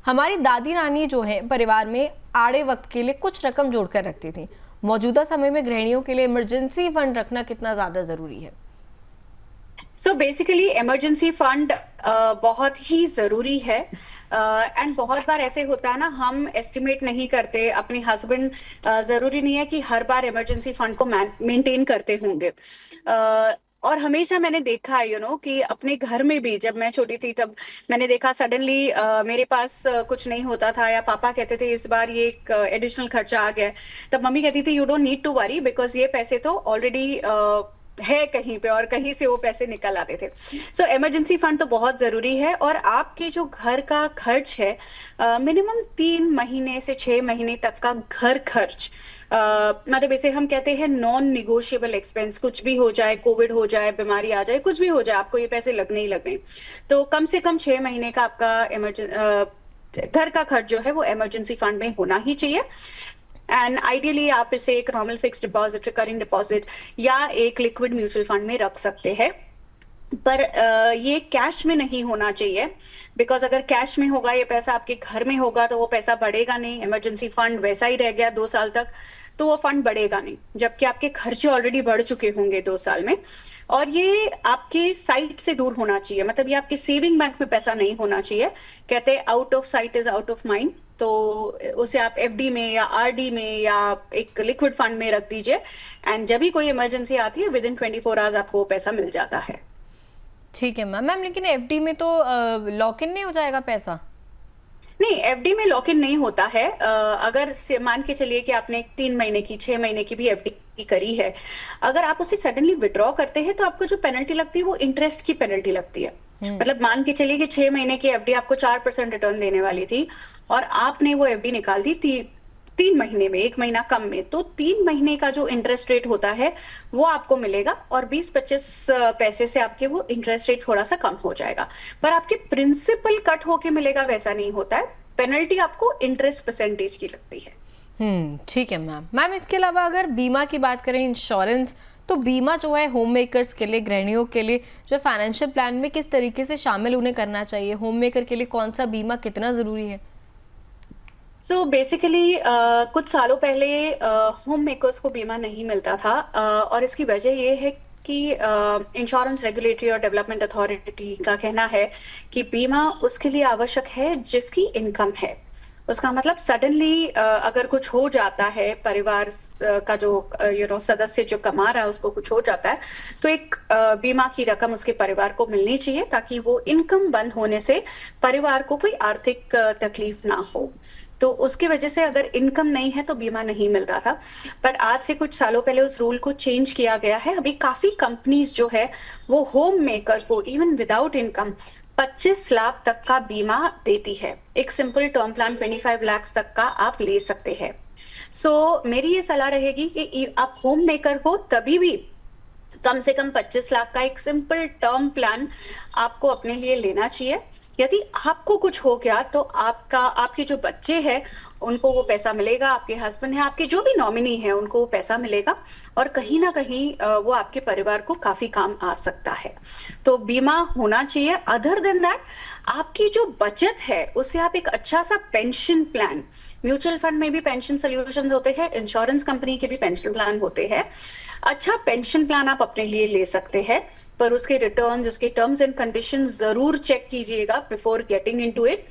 हमारी दादी नानी जो है परिवार में आड़े वक्त के लिए कुछ रकम जोड़कर रखती थी। मौजूदा समय में गृहिणियों के लिए इमरजेंसी फंड रखना कितना ज्यादा जरूरी है? सो बेसिकली इमरजेंसी फंड बहुत ही जरूरी है। एंड बहुत बार ऐसे होता है ना, हम एस्टिमेट नहीं करते। अपने हस्बैंड जरूरी नहीं है कि हर बार इमरजेंसी फंड को मेंटेन करते होंगे। और हमेशा मैंने देखा है कि अपने घर में भी, जब मैं छोटी थी तब मैंने देखा सडनली मेरे पास कुछ नहीं होता था, या पापा कहते थे इस बार ये एक एडिशनल खर्चा आ गया, तब मम्मी कहती थी you don't need to worry, because ये पैसे तो ऑलरेडी है कहीं पे, और कहीं से वो पैसे निकल आते थे। सो इमरजेंसी फंड तो बहुत जरूरी है। और आपके जो घर का खर्च है, मिनिमम 3 महीने से 6 महीने तक का घर खर्च, मतलब इसे हम कहते हैं नॉन निगोशिएबल एक्सपेंस। कुछ भी हो जाए, कोविड हो जाए, बीमारी आ जाए, कुछ भी हो जाए, आपको ये पैसे लगने ही लगने। तो कम से कम 6 महीने का आपका घर का खर्च जो है वो इमरजेंसी फंड में होना ही चाहिए। एंड आइडियली आप इसे एक normal fix deposit, recurring deposit या एक लिक्विड म्यूचुअल फंड में रख सकते हैं। पर ये कैश में नहीं होना चाहिए, बिकॉज अगर कैश में होगा, ये पैसा आपके घर में होगा, तो वो पैसा बढ़ेगा नहीं। इमरजेंसी फंड वैसा ही रह गया 2 साल तक, तो वो फंड बढ़ेगा नहीं, जबकि आपके खर्चे ऑलरेडी बढ़ चुके होंगे 2 साल में। और ये आपके साइट से दूर होना चाहिए, मतलब ये आपके सेविंग बैंक में पैसा नहीं होना चाहिए। कहते हैं out of site is out of mind. तो उसे आप FD में या RD में या एक लिक्विड फंड में रख दीजिए, एंड जब भी कोई इमरजेंसी आती है विद इन 24 आवर्स आपको वो पैसा मिल जाता है। ठीक है मैम। मैम लेकिन एफडी में तो लॉक इन नहीं हो जाएगा पैसा? नहीं, एफडी में लॉक इन नहीं होता है। अगर मान के चलिए कि आपने 3 महीने की 6 महीने की भी एफडी करी है, अगर आप उसे सडनली विड्रॉ करते हैं तो आपको जो पेनल्टी लगती है वो इंटरेस्ट की पेनल्टी लगती है। मतलब मान के चलिए कि 6 महीने की एफडी आपको 4% रिटर्न देने वाली थी और आपने वो एफडी निकाल दी 3 महीने में, 1 महीना कम में, तो 3 महीने का जो इंटरेस्ट रेट होता है वो आपको मिलेगा और 20-25 पैसे से आपके वो इंटरेस्ट रेट थोड़ा सा कम हो जाएगा, पर आपके प्रिंसिपल कट होके मिलेगा वैसा नहीं होता है। पेनल्टी आपको इंटरेस्ट परसेंटेज की लगती है। ठीक है मैम। मैम इसके अलावा अगर बीमा की बात करें, इंश्योरेंस, तो बीमा जो है होम मेकर्स के लिए, गृहिणियों के लिए जो फाइनेंशियल प्लान में किस तरीके से शामिल उन्हें करना चाहिए? होम मेकर के लिए कौन सा बीमा कितना जरूरी है? सो बेसिकली कुछ सालों पहले होम मेकर्स को बीमा नहीं मिलता था, और इसकी वजह ये है कि इंश्योरेंस रेगुलेटरी और डेवलपमेंट अथॉरिटी का कहना है कि बीमा उसके लिए आवश्यक है जिसकी इनकम है। उसका मतलब सडनली अगर कुछ हो जाता है, परिवार का जो सदस्य जो कमा रहा है उसको कुछ हो जाता है, तो एक बीमा की रकम उसके परिवार को मिलनी चाहिए ताकि वो इनकम बंद होने से परिवार को कोई आर्थिक तकलीफ ना हो। तो उसकी वजह से अगर इनकम नहीं है तो बीमा नहीं मिलता था, बट आज से कुछ सालों पहले उस रूल को चेंज किया गया है। अभी काफी कंपनीज जो है वो होम मेकर को इवन विदाउट इनकम 25 लाख तक का बीमा देती है। एक सिंपल टर्म प्लान 25 लाख तक का आप ले सकते हैं। सो मेरी ये सलाह रहेगी कि आप होम मेकर हो तभी भी कम से कम 25 लाख का एक सिंपल टर्म प्लान आपको अपने लिए लेना चाहिए। यदि आपको कुछ हो गया तो आपके जो बच्चे हैं उनको वो पैसा मिलेगा, आपके हस्बैंड है, आपके जो भी नॉमिनी है उनको वो पैसा मिलेगा और कहीं ना कहीं वो आपके परिवार को काफी काम आ सकता है। तो बीमा होना चाहिए। अदर देन दैट, आपकी जो बचत है उसे आप एक अच्छा सा पेंशन प्लान, म्यूचुअल फंड में भी पेंशन सोल्यूशन होते हैं, इंश्योरेंस कंपनी के भी पेंशन प्लान होते हैं, अच्छा पेंशन प्लान आप अपने लिए ले सकते हैं, पर उसके रिटर्न्स, उसके टर्म्स एंड कंडीशंस जरूर चेक कीजिएगा before getting into it.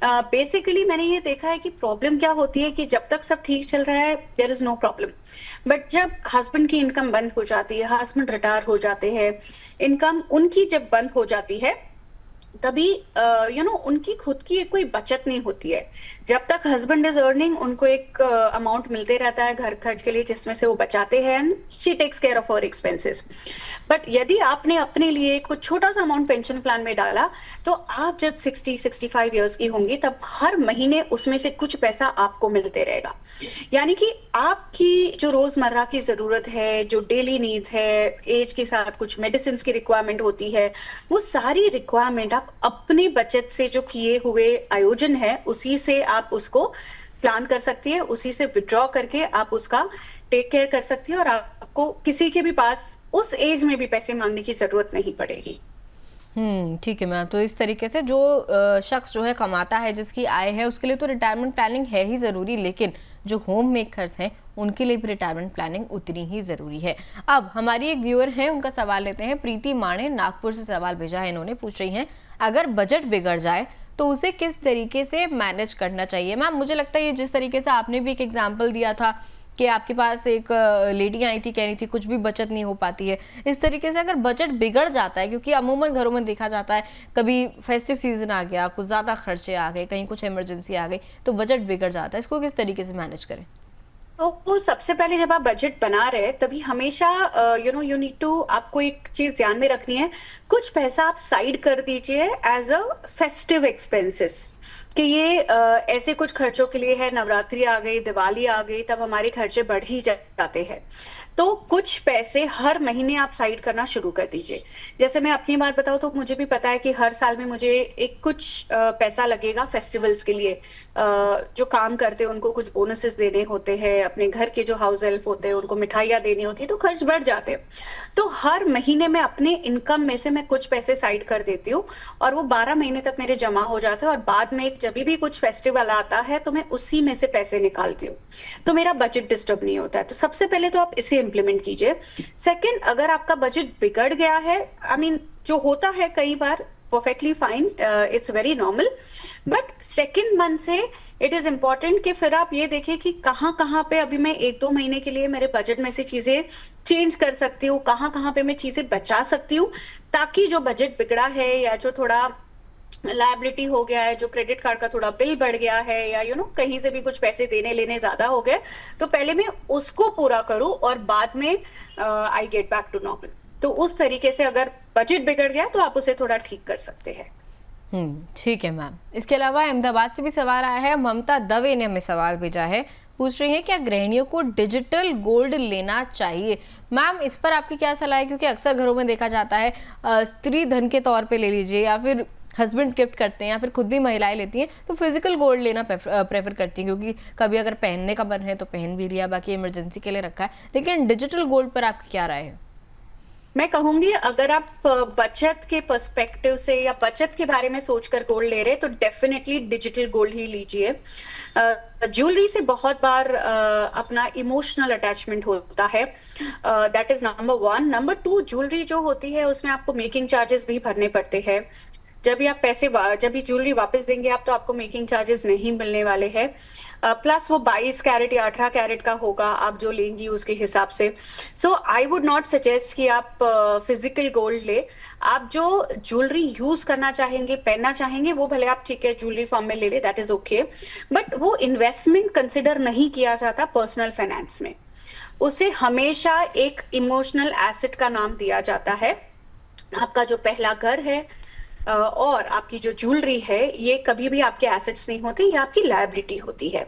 Basically मैंने ये देखा है कि प्रॉब्लम क्या होती है कि जब तक सब ठीक चल रहा है there is no problem, but जब हस्बैंड की इनकम बंद हो जाती है, हस्बैंड रिटायर हो जाते हैं, इनकम उनकी जब बंद हो जाती है, तभी उनकी खुद की कोई बचत नहीं होती है। जब तक हस्बैंड इज अर्निंग उनको एक अमाउंट मिलते रहता है घर खर्च के लिए जिसमें से वो बचाते हैं and she takes care of her expenses. But यदि आपने अपने लिए कुछ छोटा सा अमाउंट पेंशन प्लान में डाला तो आप जब 60-65 इयर्स की होंगी तब हर महीने उसमें से कुछ पैसा आपको मिलते रहेगा। यानी कि आपकी जो रोजमर्रा की जरूरत है, जो डेली नीड्स है, एज के साथ कुछ मेडिसिन की रिक्वायरमेंट होती है, वो सारी रिक्वायरमेंट आप अपनी बचत से जो किए हुए आयोजन है उसी से आप उसको प्लान कर सकती है, उसी से विड्रॉ करके आप उसका टेक केयर कर सकती है और आपको किसी के भी पास उस एज में भी पैसे मांगने की जरूरत नहीं पड़ेगी। ठीक है मैम। तो इस तरीके से जो शख्स जो है कमाता है, जिसकी आय है, उसके लिए तो रिटायरमेंट प्लानिंग है ही ज़रूरी, लेकिन जो होम मेकर्स हैं उनके लिए भी रिटायरमेंट प्लानिंग उतनी ही ज़रूरी है। अब हमारी एक व्यूअर हैं, उनका सवाल लेते हैं। प्रीति माणे नागपुर से सवाल भेजा है इन्होंने, पूछ रही हैं अगर बजट बिगड़ जाए तो उसे किस तरीके से मैनेज करना चाहिए? मैम मुझे लगता है ये जिस तरीके से आपने भी एक एग्जाम्पल दिया था कि आपके पास एक लेडी आई थी, कह रही थी कुछ भी बचत नहीं हो पाती है, इस तरीके से अगर बजट बिगड़ जाता है, क्योंकि अमूमन घरों में देखा जाता है कभी फेस्टिव सीजन आ गया, कुछ ज़्यादा खर्चे आ गए, कहीं कुछ इमरजेंसी आ गई, तो बजट बिगड़ जाता है, इसको किस तरीके से मैनेज करें? तो सबसे पहले जब आप बजट बना रहे हैं तभी हमेशा यू नीड टू, आपको एक चीज ध्यान में रखनी है, कुछ पैसा आप साइड कर दीजिए एज अ फेस्टिव एक्सपेंसेस, कि ये ऐसे कुछ खर्चों के लिए है। नवरात्रि आ गई, दिवाली आ गई, तब हमारे खर्चे बढ़ ही जाते हैं, तो कुछ पैसे हर महीने आप साइड करना शुरू कर दीजिए। जैसे मैं अपनी बात बताऊं तो मुझे भी पता है कि हर साल में मुझे एक कुछ पैसा लगेगा फेस्टिवल्स के लिए। जो काम करते हैं उनको कुछ बोनसेस देने होते हैं, अपने घर के जो हाउस हेल्प होते हैं उनको मिठाइयाँ देनी होती है, तो खर्च बढ़ जाते हैं। तो हर महीने में अपने इनकम में से मैं कुछ पैसे साइड कर देती हूँ और वो 12 महीने तक मेरे जमा हो जाते हैं और बाद में जब भी कुछ फेस्टिवल आता है तो मैं उसी में से पैसे निकालती हूँ, तो मेरा बजट डिस्टर्ब नहीं होता है। तो सबसे पहले तो आप इसे इम्प्लीमेंट कीजिए। सेकंड, अगर आपका बजट बिगड़ गया है, जो होता है कई बार perfectly fine, it's very normal. But second month से इट इज इम्पॉर्टेंट कि फिर आप ये देखें कि कहाँ कहाँ पे अभी मैं 1-2 महीने के लिए मेरे बजट में से चीजें चेंज कर सकती हूँ, कहाँ कहाँ पे मैं चीजें बचा सकती हूँ, ताकि जो बजट बिगड़ा है या जो थोड़ा लायबिलिटी हो गया है, जो क्रेडिट कार्ड का थोड़ा बिल बढ़ गया है, या कहीं से भी कुछ पैसे देने लेने ज्यादा हो गए, तो पहले मैं उसको पूरा करूं और बाद में I get back to normal. तो उस तरीके से अगर बजट बिगड़ गया तो आप उसे थोड़ा ठीक कर सकते हैं। ठीक है मैम। इसके अलावा अहमदाबाद से भी सवाल आया है, ममता दवे ने हमें सवाल भेजा है, पूछ रही है क्या गृहिणियों को डिजिटल गोल्ड लेना चाहिए। मैम इस पर आपकी क्या सलाह है, क्योंकि अक्सर घरों में देखा जाता है स्त्री धन के तौर पे ले लीजिए, या फिर हस्बैंड्स गिफ्ट करते हैं, या फिर खुद भी महिलाएं लेती हैं तो फिजिकल गोल्ड लेना प्रेफर करती हैं, क्योंकि कभी अगर पहनने का मन है तो पहन भी लिया, बाकी इमरजेंसी के लिए रखा है। लेकिन डिजिटल गोल्ड पर आपकी क्या राय है? मैं कहूंगी अगर आप बचत के पर्सपेक्टिव से या बचत के बारे में सोचकर गोल्ड ले रहे हैं तो डेफिनेटली डिजिटल गोल्ड ही लीजिए। ज्वेलरी से बहुत बार अपना इमोशनल अटैचमेंट होता है, that is number 1। Number 2, jewellery जो होती है उसमें आपको मेकिंग चार्जेस भी भरने पड़ते हैं। जब भी ज्वेलरी वापस देंगे आप, तो आपको मेकिंग चार्जेस नहीं मिलने वाले हैं। प्लस वो 22 कैरेट या 18 कैरेट का होगा, आप जो लेंगी उसके हिसाब से। सो आई वुड नॉट सजेस्ट कि आप फिजिकल गोल्ड ले। आप जो ज्वेलरी यूज करना चाहेंगे, पहनना चाहेंगे, वो भले आप ठीक है ज्वेलरी फॉर्म में ले ले, दैट इज ओके, बट वो इन्वेस्टमेंट कंसिडर नहीं किया जाता पर्सनल फाइनेंस में। उसे हमेशा एक इमोशनल एसेट का नाम दिया जाता है। आपका जो पहला घर है और आपकी जो ज्वेलरी है, ये कभी भी आपके एसेट्स नहीं होते, ये आपकी लायबिलिटी होती है।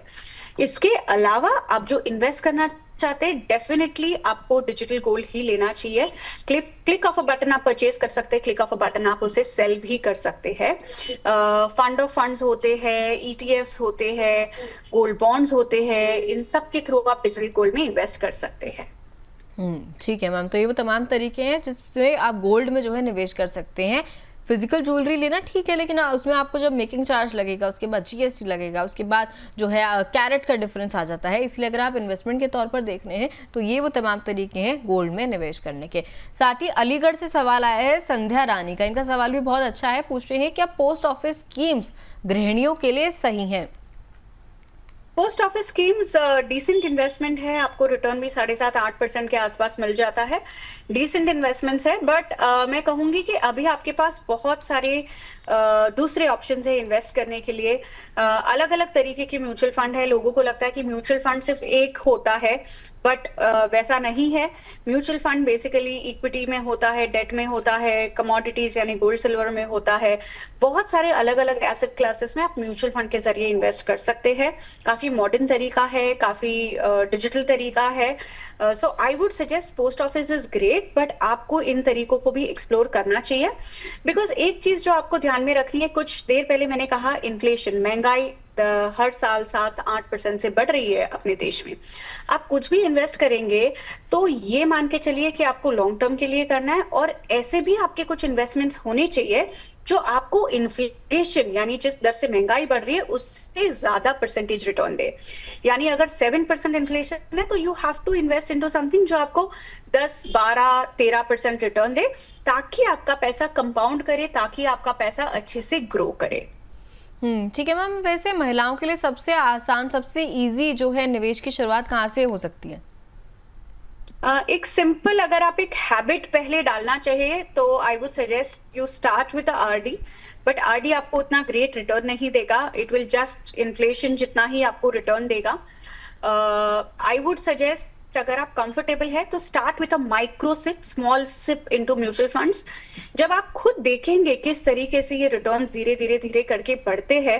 इसके अलावा आप जो इन्वेस्ट करना चाहते हैं, डेफिनेटली आपको डिजिटल गोल्ड ही लेना चाहिए। क्लिक ऑफ अ बटन आप परचेज कर सकते हैं, क्लिक ऑफ अ बटन आप उसे सेल भी कर सकते हैं। फंड ऑफ फंड्स होते हैं, ETFs होते हैं, गोल्ड बॉन्ड्स होते हैं, इन सब के थ्रू आप डिजिटल गोल्ड में इन्वेस्ट कर सकते हैं। ठीक है मैम, तो ये वो तमाम तरीके हैं जिससे आप गोल्ड में जो है निवेश कर सकते हैं। फिजिकल ज्वेलरी लेना ठीक है, लेकिन उसमें आपको जब मेकिंग चार्ज लगेगा, उसके बाद GST लगेगा, उसके बाद जो है कैरेट का डिफरेंस आ जाता है। इसलिए अगर आप इन्वेस्टमेंट के तौर पर देख रहे हैं तो ये वो तमाम तरीके हैं गोल्ड में निवेश करने के। साथ ही अलीगढ़ से सवाल आया है संध्या रानी का, इनका सवाल भी बहुत अच्छा है, पूछ रहे हैं क्या पोस्ट ऑफिस स्कीम्स गृहिणियों के लिए सही हैं? Post office schemes decent investment है, आपको रिटर्न भी 7.5-8% के आसपास मिल जाता है। डिसेंट इन्वेस्टमेंट्स है, बट मैं कहूंगी कि अभी आपके पास बहुत सारे दूसरे ऑप्शंस है इन्वेस्ट करने के लिए। अलग अलग तरीके के म्यूचुअल फंड है। लोगों को लगता है कि म्यूचुअल फंड सिर्फ एक होता है, बट वैसा नहीं है। म्यूचुअल फंड बेसिकली इक्विटी में होता है, डेट में होता है, कमोडिटीज यानी गोल्ड सिल्वर में होता है। बहुत सारे अलग अलग एसेट क्लासेस में आप म्यूचुअल फंड के जरिए इन्वेस्ट कर सकते हैं। काफी मॉडर्न तरीका है, काफी डिजिटल तरीका है। So I would suggest post office is great, but आपको इन तरीकों को भी एक्सप्लोर करना चाहिए। बिकॉज एक चीज जो आपको ध्यान में रखनी है, कुछ देर पहले मैंने कहा इन्फ्लेशन, महंगाई हर साल 7-8% से बढ़ रही है अपने देश में। आप कुछ भी इन्वेस्ट करेंगे तो ये मान के चलिए कि आपको लॉन्ग टर्म के लिए करना है, और ऐसे भी आपके कुछ इन्वेस्टमेंट्स होने चाहिए जो आपको इन्फ्लेशन यानी जिस दर से महंगाई बढ़ रही है उससे ज्यादा परसेंटेज रिटर्न दे। यानी अगर 7% इन्फ्लेशन है तो you have to invest into something जो आपको 10, 12, 13% रिटर्न दे, ताकि आपका पैसा कंपाउंड करे, ताकि आपका पैसा अच्छे से ग्रो करे। ठीक है मैम, वैसे महिलाओं के लिए सबसे आसान, सबसे इजी जो है निवेश की शुरुआत कहाँ से हो सकती है? एक सिंपल, अगर आप एक हैबिट पहले डालना चाहिए तो आई would suggest you start with RD। But RD आपको उतना ग्रेट रिटर्न नहीं देगा, इट विल जस्ट इन्फ्लेशन जितना ही आपको रिटर्न देगा। आई वुड सजेस्ट अगर आप कंफर्टेबल है तो start with a micro SIP, small SIP into mutual funds. जब आप खुद देखेंगे किस तरीके से ये रिटर्न धीरे धीरे करके बढ़ते हैं,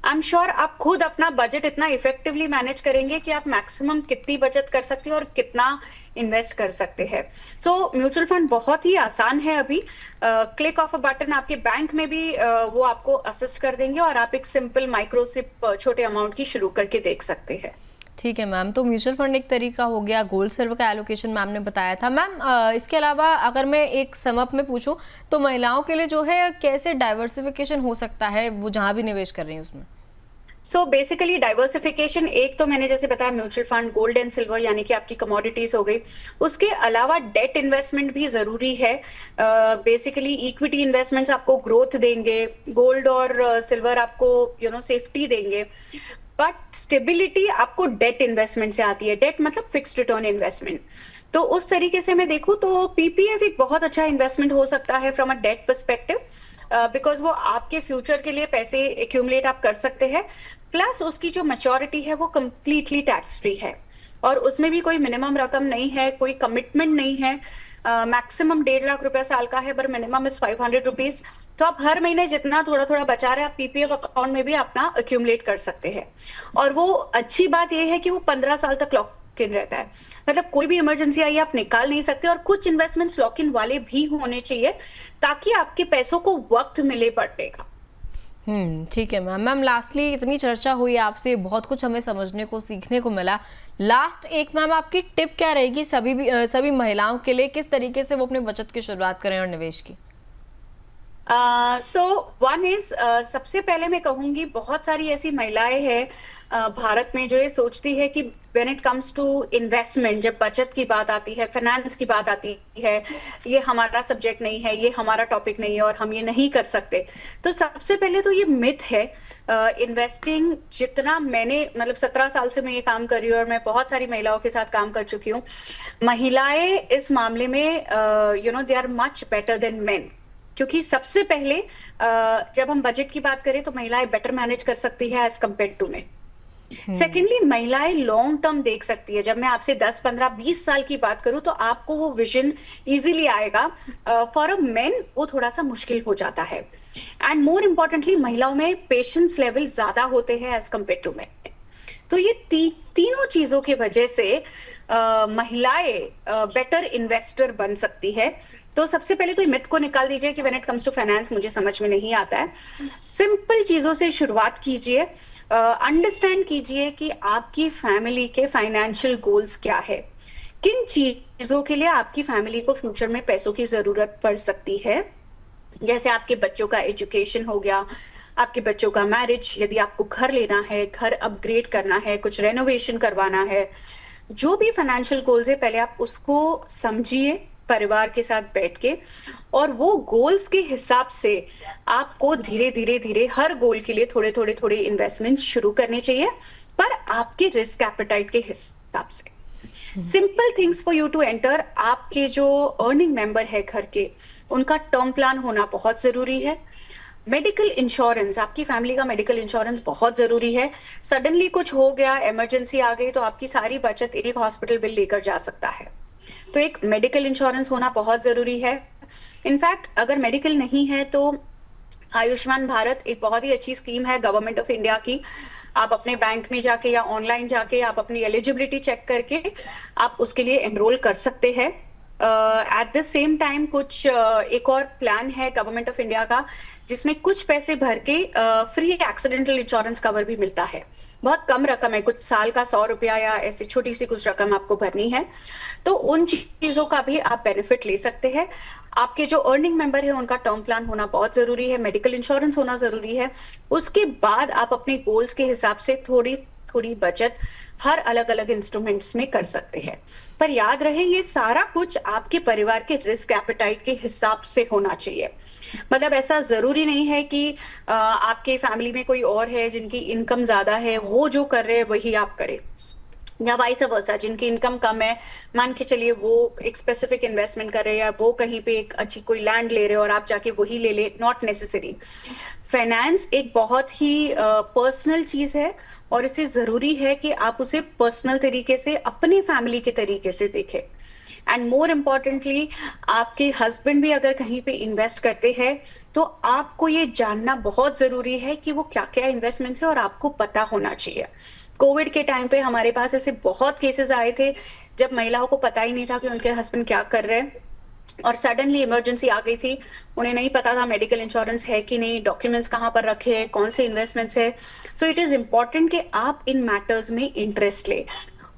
आई एम श्योर आप खुद अपना बजट इतना इफेक्टिवली मैनेज करेंगे कि आप मैक्सिमम कितनी बचत कर सकते हो और कितना इन्वेस्ट कर सकते हैं। सो म्यूचुअल फंड बहुत ही आसान है अभी। क्लिक ऑफ अ बटन आपके बैंक में भी वो आपको असिस्ट कर देंगे, और आप एक सिंपल माइक्रो सिप छोटे अमाउंट की शुरू करके देख सकते हैं। ठीक है मैम, तो म्यूचुअल फंड एक तरीका हो गया, गोल्ड सिल्वर का एलोकेशन मैम ने बताया था। मैम इसके अलावा अगर मैं एक समअप में पूछूं तो महिलाओं के लिए जो है कैसे डाइवर्सिफिकेशन हो सकता है, वो जहां भी निवेश कर रही हैं उसमें? सो बेसिकली डाइवर्सिफिकेशन, एक तो मैंने जैसे बताया mutual fund, gold and silver यानी कि आपकी कमोडिटीज हो गई। उसके अलावा डेट इन्वेस्टमेंट भी जरूरी है। बेसिकली इक्विटी इन्वेस्टमेंट्स आपको ग्रोथ देंगे, गोल्ड और सिल्वर आपको सेफ्टी देंगे, बट स्टेबिलिटी आपको डेट इन्वेस्टमेंट से आती है। डेट मतलब फिक्स्ड रिटर्न इन्वेस्टमेंट। तो उस तरीके से मैं देखूं तो पीपीएफ एक बहुत अच्छा इन्वेस्टमेंट हो सकता है from a debt perspective, because वो आपके फ्यूचर के लिए पैसे एक्यूमुलेट आप कर सकते हैं, प्लस उसकी जो मैच्योरिटी है वो कंप्लीटली टैक्स फ्री है, और उसमें भी कोई मिनिमम रकम नहीं है, कोई कमिटमेंट नहीं है। मैक्सिमम 1.5 लाख रुपया साल का है, पर मिनिमम इज 500 रुपीज। तो आप हर महीने जितना थोड़ा थोड़ा बचा रहे हैं, आप पीपीएफ अकाउंट में भी अपना अक्यूमुलेट कर सकते हैं। और वो अच्छी बात यह है कि वो 15 साल तक लॉक इन रहता है, मतलब कोई भी इमरजेंसी आई आप निकाल नहीं सकते। और कुछ इन्वेस्टमेंट्स लॉक इन वाले भी होने चाहिए ताकि आपके पैसों को वक्त मिले बढ़ने का। ठीक है मैम। मैम लास्टली इतनी चर्चा हुई आपसे, बहुत कुछ हमें समझने को सीखने को मिला। लास्ट एक मैम आपकी टिप क्या रहेगी सभी महिलाओं के लिए, किस तरीके से वो अपने बचत की शुरुआत करें और निवेश की? सो वन इज, सबसे पहले मैं कहूंगी बहुत सारी ऐसी महिलाएं हैं भारत में जो ये सोचती है कि when it comes to investment, जब बचत की बात आती है, फाइनेंस की बात आती है, ये हमारा सब्जेक्ट नहीं है, ये हमारा टॉपिक नहीं है और हम ये नहीं कर सकते। तो सबसे पहले तो ये मिथ है। इन्वेस्टिंग जितना मैंने, मतलब 17 साल से मैं ये काम कर रही हूँ और मैं बहुत सारी महिलाओं के साथ काम कर चुकी हूँ, महिलाएं इस मामले में they are much better than men. क्योंकि सबसे पहले जब हम बजट की बात करें तो महिलाएं बेटर मैनेज कर सकती है as compare to men. Secondly, महिलाएं लॉन्ग टर्म देख सकती है। जब मैं आपसे 10, 15, 20 साल की बात करूं तो आपको वो विजन इजीली आएगा। फॉर अ मेन वो थोड़ा सा मुश्किल हो जाता है। एंड मोर इम्पोर्टेंटली, महिलाओं में पेशेंस लेवल ज्यादा होते हैं एज कम्पेयर टू मेन। तो ये तीनों चीजों की वजह से महिलाएं बेटर इन्वेस्टर बन सकती है। तो सबसे पहले तो मिथ को निकाल दीजिए कि when it comes to finance मुझे समझ में नहीं आता है। सिंपल चीजों से शुरुआत कीजिए, अंडरस्टैंड कीजिए कि आपकी फैमिली के फाइनेंशियल गोल्स क्या है, किन चीजों के लिए आपकी फैमिली को फ्यूचर में पैसों की जरूरत पड़ सकती है। जैसे आपके बच्चों का एजुकेशन हो गया, आपके बच्चों का मैरिज, यदि आपको घर लेना है, घर अपग्रेड करना है, कुछ रेनोवेशन करवाना है, जो भी फाइनेंशियल गोल्स है पहले आप उसको समझिए परिवार के साथ बैठ के, और वो गोल्स के हिसाब से आपको धीरे धीरे हर गोल के लिए थोड़े इन्वेस्टमेंट शुरू करने चाहिए, पर आपके रिस्क एपेटाइट के हिसाब से। Simple things for you to enter. आपके जो अर्निंग मेंबर है घर के, उनका टर्म प्लान होना बहुत जरूरी है। मेडिकल इंश्योरेंस, आपकी फैमिली का मेडिकल इंश्योरेंस बहुत जरूरी है। सडनली कुछ हो गया, इमरजेंसी आ गई, तो आपकी सारी बचत एक हॉस्पिटल बिल लेकर जा सकता है। तो एक मेडिकल इंश्योरेंस होना बहुत जरूरी है। इनफैक्ट अगर मेडिकल नहीं है तो आयुष्मान भारत एक बहुत ही अच्छी स्कीम है गवर्नमेंट ऑफ इंडिया की। आप अपने बैंक में जाके या ऑनलाइन जाके आप अपनी एलिजिबिलिटी चेक करके आप उसके लिए एनरोल कर सकते हैं। एट द सेम टाइम कुछ एक और प्लान है गवर्नमेंट ऑफ इंडिया का, जिसमें कुछ पैसे भर के फ्री एक्सीडेंटल इंश्योरेंस कवर भी मिलता है। बहुत कम रकम है, कुछ साल का 100 रुपया या ऐसी छोटी सी कुछ रकम आपको भरनी है। तो उन चीजों का भी आप बेनिफिट ले सकते हैं। आपके जो अर्निंग मेंबर है उनका टर्म प्लान होना बहुत जरूरी है, मेडिकल इंश्योरेंस होना जरूरी है। उसके बाद आप अपने गोल्स के हिसाब से थोड़ी बचत हर अलग अलग इंस्ट्रूमेंट्स में कर सकते हैं। पर याद रहे, ये सारा कुछ आपके परिवार के रिस्क एपेटाइट के हिसाब से होना चाहिए। मतलब ऐसा जरूरी नहीं है कि आपके फैमिली में कोई और है जिनकी इनकम ज्यादा है, वो जो कर रहे हैं वही आप करें, या वाइस वर्सा, जिनकी इनकम कम है, मान के चलिए वो एक स्पेसिफिक इन्वेस्टमेंट कर रहे हैं, या वो कहीं पे एक अच्छी कोई लैंड ले रहे हो और आप जाके वही ले ले, नॉट नेसेसरी। फाइनेंस एक बहुत ही पर्सनल चीज है और इसे जरूरी है कि आप उसे पर्सनल तरीके से, अपनी फैमिली के तरीके से देखें। एंड मोर इम्पोर्टेंटली, आपके हस्बैंड भी अगर कहीं पे इन्वेस्ट करते हैं तो आपको ये जानना बहुत जरूरी है कि वो क्या क्या इन्वेस्टमेंट्स है और आपको पता होना चाहिए। कोविड के टाइम पे हमारे पास ऐसे बहुत केसेस आए थे जब महिलाओं को पता ही नहीं था कि उनके हस्बैंड क्या कर रहे हैं, और सडनली इमरजेंसी आ गई थी, उन्हें नहीं पता था मेडिकल इंश्योरेंस है कि नहीं, डॉक्यूमेंट्स कहाँ पर रखे हैं, कौन से इन्वेस्टमेंट्स है। सो इट इज इम्पोर्टेंट कि आप इन मैटर्स में इंटरेस्ट लें,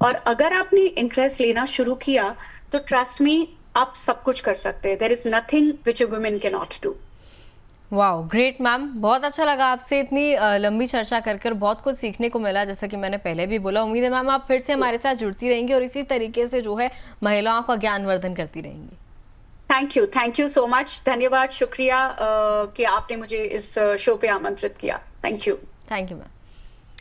और अगर आपने इंटरेस्ट लेना शुरू किया तो ट्रस्ट मी, आप सब कुछ कर सकते हैं। There is nothing which a women can not do. Wow, great ma'am, बहुत अच्छा लगा आपसे इतनी लंबी चर्चा कर बहुत कुछ सीखने को मिला। जैसा कि मैंने पहले भी बोला, उम्मीद है मैम आप फिर से हमारे साथ जुड़ती रहेंगी और इसी तरीके से जो है महिलाओं का ज्ञानवर्धन करती रहेंगी। Thank you so much. धन्यवाद, शुक्रिया कि आपने मुझे इस शो पे आमंत्रित किया। Thank you ma'am.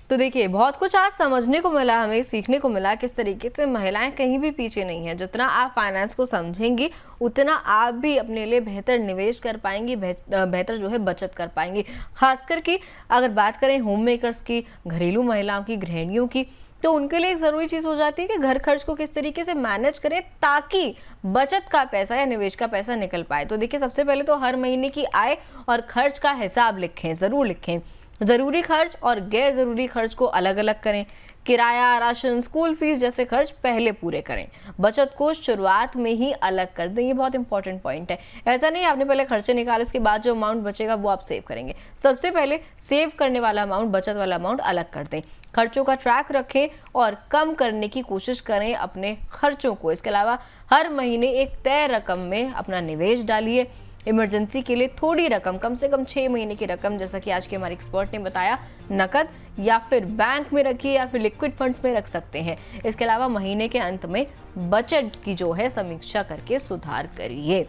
तो देखिए, बहुत कुछ आज समझने को मिला, हमें सीखने को मिला किस तरीके से महिलाएं कहीं भी पीछे नहीं है। जितना आप फाइनेंस को समझेंगी उतना आप भी अपने लिए बेहतर निवेश कर पाएंगी, बेहतर जो है बचत कर पाएंगी। खासकर कि अगर बात करें होम मेकर्स की, घरेलू महिलाओं की, गृहिणियों की, तो उनके लिए एक ज़रूरी चीज़ हो जाती है कि घर खर्च को किस तरीके से मैनेज करें ताकि बचत का पैसा या निवेश का पैसा निकल पाए। तो देखिए, सबसे पहले तो हर महीने की आय और खर्च का हिसाब लिखें, ज़रूर लिखें। ज़रूरी खर्च और गैर ज़रूरी खर्च को अलग अलग करें। किराया, राशन, स्कूल फीस जैसे खर्च पहले पूरे करें। बचत को शुरुआत में ही अलग कर दें, ये बहुत इंपॉर्टेंट पॉइंट है। ऐसा नहीं आपने पहले खर्चे निकाले, उसके बाद जो अमाउंट बचेगा वो आप सेव करेंगे। सबसे पहले सेव करने वाला अमाउंट, बचत वाला अमाउंट अलग कर दें। खर्चों का ट्रैक रखें और कम करने की कोशिश करें अपने खर्चों को। इसके अलावा हर महीने एक तय रकम में अपना निवेश डालिए। इमरजेंसी के लिए थोड़ी रकम, कम से कम 6 महीने की रकम, जैसा कि आज के हमारे एक्सपर्ट ने बताया, नकद या फिर बैंक में रखिए या फिर लिक्विड फंड्स में रख सकते हैं। इसके अलावा महीने के अंत में बजट की जो है समीक्षा करके सुधार करिए।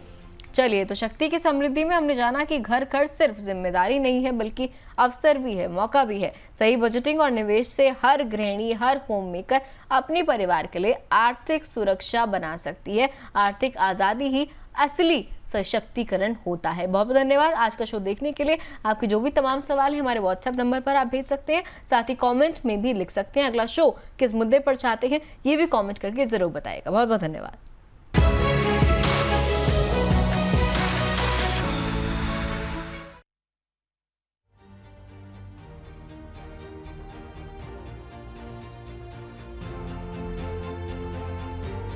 चलिए, तो शक्ति की समृद्धि में हमने जाना कि घर खर्च सिर्फ जिम्मेदारी नहीं है बल्कि अवसर भी है, मौका भी है। सही बजटिंग और निवेश से हर गृहिणी, हर होम मेकर अपने परिवार के लिए आर्थिक सुरक्षा बना सकती है। आर्थिक आज़ादी ही असली सशक्तिकरण होता है। बहुत बहुत धन्यवाद आज का शो देखने के लिए। आपके जो भी तमाम सवाल हैं हमारे व्हाट्सएप नंबर पर आप भेज सकते हैं, साथ ही कमेंट में भी लिख सकते हैं। अगला शो किस मुद्दे पर चाहते हैं ये भी कमेंट करके जरूर बताइएगा। बहुत बहुत धन्यवाद।